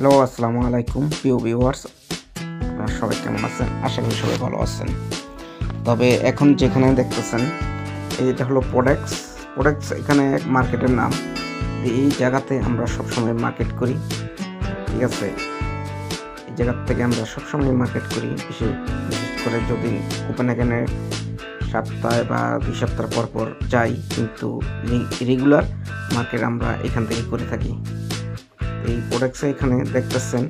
Hello, আসসালামু আলাইকুম প্রিয় ভিউয়ার্স। আপনারা সবাই কেমন আছেন? আশা করি সবাই ভালো আছেন। তবে এখন যেখানে দেখতেছেন এটা হলো প্রোডাক্টস এখানে মার্কেটের নাম। এই জায়গাতে আমরা সবসময় মার্কেট করি, ঠিক আছে? এই জায়গা থেকে আমরা সবসময় মার্কেট করি, বিশেষ করে যদি কোপেনহেগেনে সপ্তাহে বা 2 সপ্তাহ পর পর যাই, কিন্তু রেগুলার মার্কেট আমরা এখান থেকে করে থাকি। এই প্রোডাক্টস এখানে দেখতেছেন,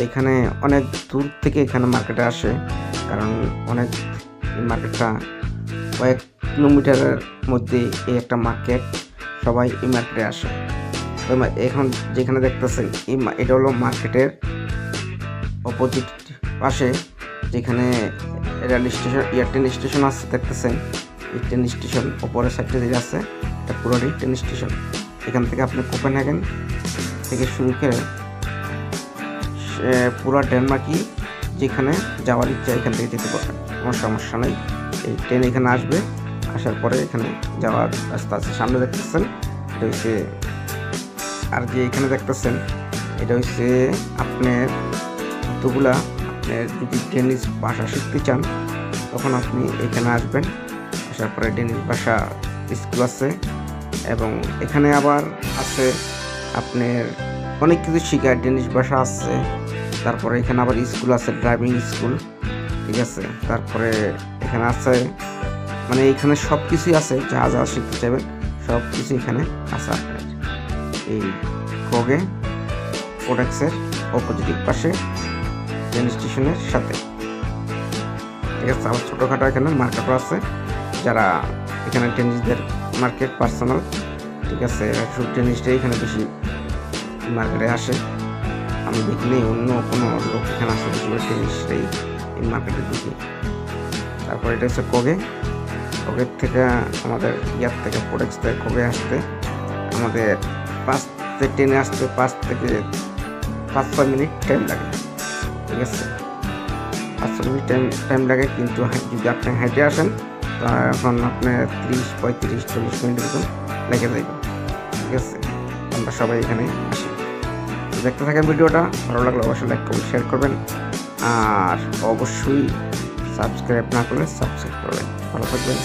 এখানে অনেক দূর থেকে এখানে মার্কেটে আসে, কারণ অনেক মার্কেটটা কয়েক কিলোমিটারের মধ্যে এই একটা মার্কেট, সবাই এই মার্কেটে আসে। তো এখন যেখানে দেখতেছেন এটা হলো মার্কেটের অপোজিট পাশে, যেখানে রেল স্টেশন ট্রেন স্টেশন আছে দেখতেছেন। এই ট্রেন স্টেশন ওপরের সাইডে যে আছে এটা পুরোটাই ট্রেন স্টেশন। এখান থেকে আপনি কোপেনহেগেন থেকে শুরু করে পুরো ডেনমার্কই যেখানে যাওয়ার ইচ্ছা এখান থেকে যেতে পারবেন, কোনো সমস্যা নেই। এই ট্রেন এখানে আসবে, আসার পরে এখানে যাওয়ার রাস্তা আছে। সামনে দেখতেছেন এটা হচ্ছে, আর যে এখানে দেখতেছেন এটা হচ্ছে আপনার কতগুলা, আপনার যদি ডেনিশ ভাষা শিখতে চান তখন আপনি এখানে আসবেন। আসার পরে ডেনিশ ভাষা স্কুল আছে, এবং এখানে আবার আছে আপনার অনেক কিছু শেখার, ডেনিশ ভাষা আছে। তারপরে এখানে আবার স্কুল আছে, ড্রাইভিং স্কুল, ঠিক আছে? তারপরে এখানে আছে, মানে এখানে সব কিছুই আছে, যা যা শিখতে চাইবেন সব কিছু এখানে আছে আপনার। এই কোগে প্রোডাক্টসের অপোজিট পাশে ট্রেন স্টেশনের সাথে, ঠিক আছে? আবার ছোটোখাটো এখানে মার্কেটও আছে, যারা এখানে টেনিসদের মার্কেট পার্সোনাল, ঠিক আছে? শুধু টেনিসটাই এখানে বেশি মার্কেটে আসে, আমি দেখিনি অন্য কোনো লোক এখানে আসে বেশি করে টেনিসটাই এই মার্কেটে দেখি। তারপর এটা হচ্ছে কোগের থেকে আমাদের ইয়ার থেকে প্রোডাক্টস থেকে কোগে আসতে আমাদের ট্রেনে আসতে 5-6 মিনিট টাইম লাগে, ঠিক আছে? 5-6 মিনিট টাইম লাগে, কিন্তু যদি আপনি হেঁটে আসেন তখন আপনার 30-35-40 মিনিটের মতন লেগে যাবে, ঠিক আছে? আমরা সবাই এখানে আসি। দেখতে থাকেন ভিডিওটা, ভালো লাগলে অবশ্যই লাইক করবেন, শেয়ার করবেন, আর অবশ্যই সাবস্ক্রাইব না করলে সাবস্ক্রাইব করবেন। ভালো থাকবেন।